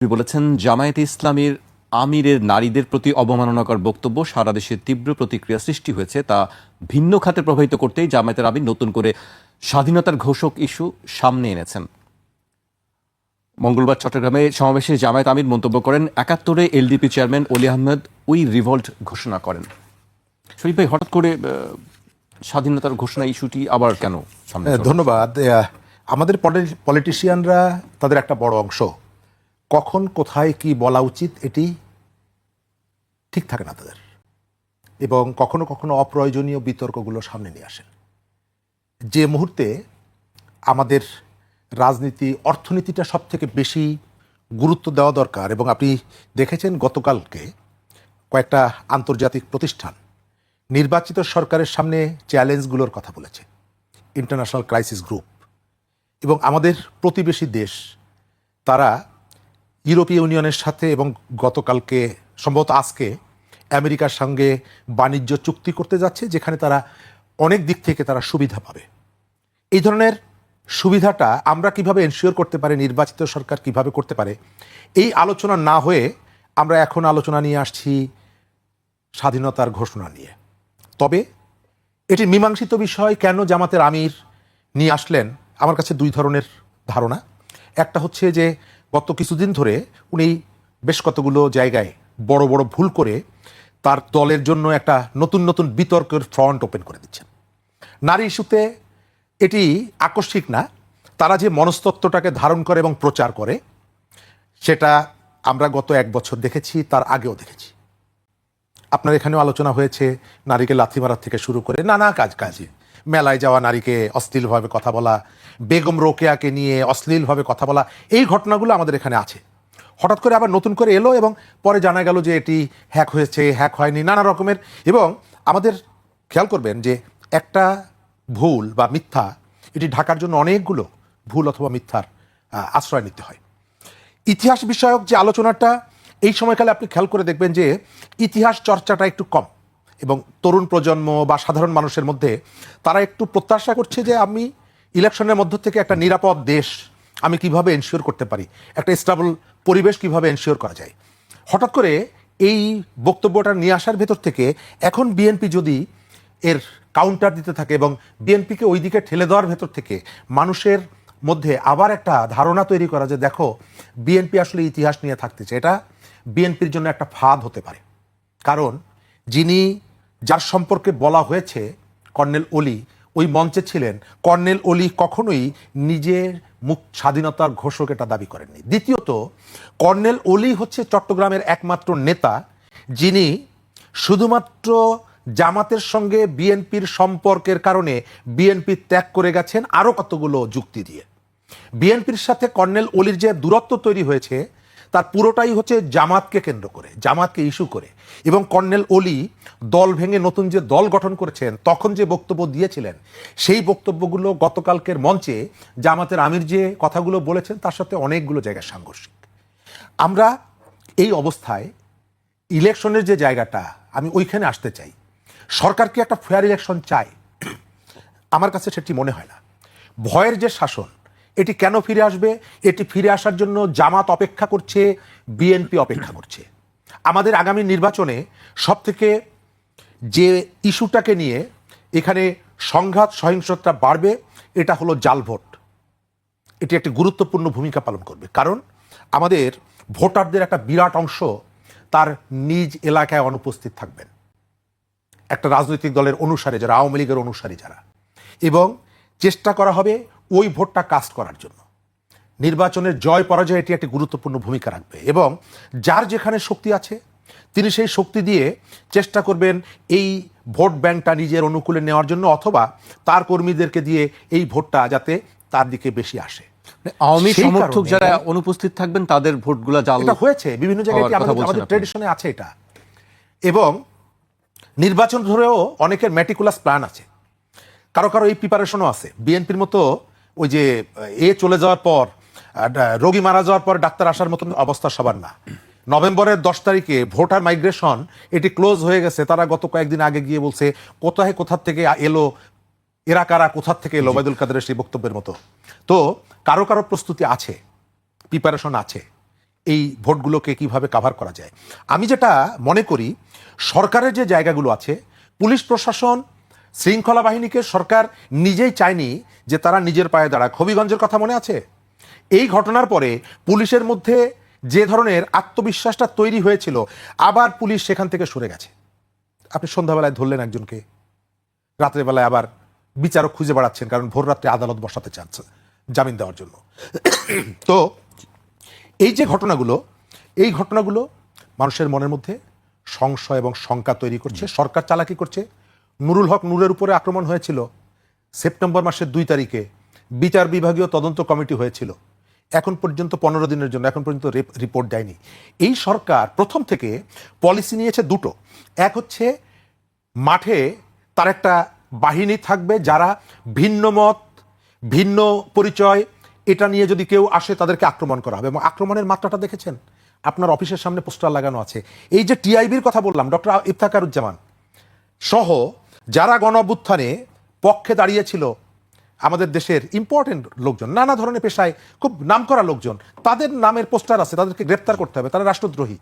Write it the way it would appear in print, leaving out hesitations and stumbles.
তিনি বলেছেন, জামায়াতে ইসলামীর আমিরের নারীদের প্রতি অবমাননাকর বক্তব্য সারা দেশে তীব্র প্রতিক্রিয়া সৃষ্টি হয়েছে। তা ভিন্ন খাতে প্রভাবিত করতেই জামায়াতের আমির নতুন করে স্বাধীনতার ঘোষক ইস্যু সামনে এনেছেন। মঙ্গলবার চট্টগ্রামে সমাবেশে জামায়াত আমির মন্তব্য করেন, ৭১-এ LDP chairman Oli Ahmed we revolt ঘোষণা করেন। শরীফ ভাই, হঠাৎ করে স্বাধীনতার ঘোষণা ইস্যুটি আবার কেন সামনে? ধন্যবাদ। আমাদের পলিটিশিয়ানরা তাদের একটা বড় অংশ কখন কোথায় কি বলা উচিত এটি ঠিক থাকে না তাদের, এবং কখনো কখনো অপ্রয়োজনীয় বিতর্কগুলো সামনে নিয়ে আসেন। যে মুহূর্তে আমাদের রাজনীতি অর্থনীতিটা সব থেকে বেশি গুরুত্ব দেওয়া দরকার, এবং আপনি দেখেছেন গতকালকে কয়েকটা আন্তর্জাতিক প্রতিষ্ঠান নির্বাচিত সরকারের সামনে চ্যালেঞ্জগুলোর কথা বলেছে। ইন্টারন্যাশনাল ক্রাইসিস গ্রুপ এবং আমাদের প্রতিবেশী দেশ, তারা ইউরোপীয় ইউনিয়নের সাথে এবং গতকালকে সম্ভবত আজকে আমেরিকার সঙ্গে বাণিজ্য চুক্তি করতে যাচ্ছে, যেখানে তারা অনেক দিক থেকে তারা সুবিধা পাবে। এই ধরনের সুবিধাটা আমরা কিভাবে এনশিওর করতে পারি, নির্বাচিত সরকার কিভাবে করতে পারে, এই আলোচনা না হয়ে আমরা এখন আলোচনা নিয়ে আসছি স্বাধীনতার ঘোষণা নিয়ে। তবে এটি মীমাংসিত বিষয় কেন জামাতের আমির নিয়ে আসলেন, আমার কাছে দুই ধরনের ধারণা। একটা হচ্ছে যে গত কিছুদিন ধরে উনি বেশ কতগুলো জায়গায় বড় বড় ভুল করে তার দলের জন্য একটা নতুন নতুন বিতর্কের ফ্রন্ট ওপেন করে দিচ্ছেন। নারী ইস্যুতে এটি আকস্মিক না, তারা যে মনস্তত্ত্বটাকে ধারণ করে এবং প্রচার করে সেটা আমরা গত 1 বছর দেখেছি, তার আগেও দেখেছি। আপনার এখানেও আলোচনা হয়েছে নারীকে লাথি মারার থেকে শুরু করে নানা কাজে, মেলায় যাওয়া নারীকে অশ্লীলভাবে কথা বলা, বেগম রোকেয়াকে নিয়ে অশ্লীলভাবে কথা বলা, এই ঘটনাগুলো আমাদের এখানে আছে। হঠাৎ করে আবার নতুন করে এলো এবং পরে জানা গেল যে এটি হ্যাক হয়েছে, হ্যাক হয়নি, নানা রকমের। এবং আমাদের খেয়াল করবেন যে একটা ভুল বা মিথ্যা, এটি ঢাকার জন্য অনেকগুলো ভুল অথবা মিথ্যার আশ্রয় নিতে হয়। ইতিহাস বিষয়ক যে আলোচনাটা এই সময়কালে আপনি খেয়াল করে দেখবেন যে ইতিহাস চর্চাটা একটু কম, এবং তরুণ প্রজন্ম বা সাধারণ মানুষের মধ্যে তারা একটু প্রত্যাশা করছে যে আমি ইলেকশনের মধ্য থেকে একটা নিরাপদ দেশ আমি কিভাবে এনশিওর করতে পারি, একটা স্টেবল পরিবেশ কিভাবে এনশিওর করা যায়। হঠাৎ করে এই বক্তব্যটা নিয়ে আসার ভেতর থেকে এখন বিএনপি যদি এর কাউন্টার দিতে থাকে এবং বিএনপিকে ওই দিকে ঠেলে দেওয়ার ভেতর থেকে মানুষের মধ্যে আবার একটা ধারণা তৈরি করা যে দেখো বিএনপি আসলে ইতিহাস নিয়ে থাকতেছে, এটা বিএনপির জন্য একটা ফাঁদ হতে পারে। কারণ যার সম্পর্কে বলা হয়েছে কর্নেল অলি ওই মঞ্চে ছিলেন, কর্নেল অলি কখনোই নিজের মুখ স্বাধীনতার ঘোষক এটা দাবি করেননি। দ্বিতীয়ত, কর্নেল অলি হচ্ছে চট্টগ্রামের একমাত্র নেতা যিনি শুধুমাত্র জামাতের সঙ্গে বিএনপির সম্পর্কের কারণে বিএনপি ত্যাগ করে গেছেন আরও কতগুলো যুক্তি দিয়ে। বিএনপির সাথে কর্নেল অলির যে দূরত্ব তৈরি হয়েছে তার পুরোটাই হচ্ছে জামাতকে কেন্দ্র করে, জামাতকে ইস্যু করে। এবং কর্নেল অলি দল ভেঙে নতুন যে দল গঠন করেছেন তখন যে বক্তব্য দিয়েছিলেন, সেই বক্তব্যগুলো গতকালকের মঞ্চে জামাতের আমির যে কথাগুলো বলেছেন তার সাথে অনেকগুলো জায়গায় সাংঘর্ষিক। আমরা এই অবস্থায় ইলেকশনের যে জায়গাটা, আমি ওইখানে আসতে চাই। সরকার কি একটা ফেয়ার ইলেকশন চায়? আমার কাছে সেটি মনে হয় না। ভয়ের যে শাসন, এটি কেন ফিরে আসবে? এটি ফিরে আসার জন্য জামাত অপেক্ষা করছে, বিএনপি অপেক্ষা করছে। আমাদের আগামী নির্বাচনে সবথেকে যে ইস্যুটাকে নিয়ে এখানে সংঘাত সহিংসতা বাড়বে, এটা হলো জাল ভোট। এটি একটি গুরুত্বপূর্ণ ভূমিকা পালন করবে, কারণ আমাদের ভোটারদের একটা বিরাট অংশ তার নিজ এলাকায় অনুপস্থিত থাকবেন, একটা রাজনৈতিক দলের অনুসারী যারা, আওয়ামী লীগের অনুসারী যারা, এবং চেষ্টা করা হবে ওই ভোটটা কাস্ট করার জন্য। নির্বাচনের জয় পরাজয় এটি একটি গুরুত্বপূর্ণ ভূমিকা রাখবে, এবং যার যেখানে শক্তি আছে তিনি সেই শক্তি দিয়ে চেষ্টা করবেন এই ভোট ব্যাংকটা নিজের অনুকূলে নেওয়ার জন্য, অথবা তার কর্মীদেরকে দিয়ে এই ভোটটা যাতে তার দিকে বেশি আসে। আওয়ামী সমর্থক যারা অনুপস্থিত থাকবেন তাদের ভোটগুলা জাল হয়েছে বিভিন্ন জায়গায়, আমাদের ট্রেডিশনে আছে এটা। এবং নির্বাচন ধরেও অনেকের ম্যাটিকুলাস প্ল্যান আছে, কারো কারো এই প্রিপারেশনও আছে। বিএনপির মতো ওই যে চলে যাওয়ার পর, রোগী মারা যাওয়ার পর ডাক্তার আসার মতন অবস্থা সবার না। নভেম্বরের 10 তারিখে ভোটার মাইগ্রেশন এটি ক্লোজ হয়ে গেছে, তারা গত কয়েকদিন আগে গিয়ে বলছে কোথা থেকে এলো, এরা কারা, কোথা থেকে এলো, ওবায়দুল কাদেরের সেই বক্তব্যের মতো। তো কারো কারো প্রস্তুতি আছে, প্রিপারেশন আছে, এই ভোটগুলোকে কিভাবে কাভার করা যায়। আমি যেটা মনে করি, সরকারের যে জায়গাগুলো আছে, পুলিশ প্রশাসন, শৃঙ্খলা বাহিনীকে সরকার নিজেই চায়নি যে তারা নিজের পায়ে দাঁড়াক। হবিগঞ্জের কথা মনে আছে? এই ঘটনার পরে পুলিশের মধ্যে যে ধরনের আত্মবিশ্বাসটা তৈরি হয়েছিল, আবার পুলিশ সেখান থেকে সরে গেছে। আপনি সন্ধ্যাবেলায় ধরলেন একজনকে, রাত্রেবেলায় আবার বিচারক খুঁজে বেড়াচ্ছেন, কারণ ভোর রাত্রে আদালত বসাতে চাচ্ছে জামিন দেওয়ার জন্য। তো এই যে ঘটনাগুলো, এই ঘটনাগুলো মানুষের মনের মধ্যে সংশয় এবং শঙ্কা তৈরি করছে। সরকার চালাকি করছে। নুরুল হক নূরের উপরে আক্রমণ হয়েছিল সেপ্টেম্বর মাসের 2 তারিখে, বিচার বিভাগীয় তদন্ত কমিটি হয়েছিল, এখন পর্যন্ত 15 দিনের জন্য এখন পর্যন্ত রিপোর্ট দেয়নি। এই সরকার প্রথম থেকে পলিসি নিয়েছে দুটো। এক হচ্ছে মাঠে তার একটা বাহিনী থাকবে যারা ভিন্ন মত, ভিন্ন পরিচয়, এটা নিয়ে যদি কেউ আসে তাদেরকে আক্রমণ করা হবে। এবং আক্রমণের মাত্রাটা দেখেছেন, আপনার অফিসের সামনে পোস্টার লাগানো আছে। এই যে টিআইবির কথা বললাম, ডক্টর ইফতেখারুজ্জামান সহ যারা গণ অভ্যুত্থানে পক্ষে দাঁড়িয়েছিল, আমাদের দেশের ইম্পর্টেন্ট লোকজন, নানা ধরনের পেশায় খুব নামকরা লোকজন, তাদের নামের পোস্টার আছে। তাদেরকে গ্রেপ্তার করতে হবে, তারা রাষ্ট্রদ্রোহী।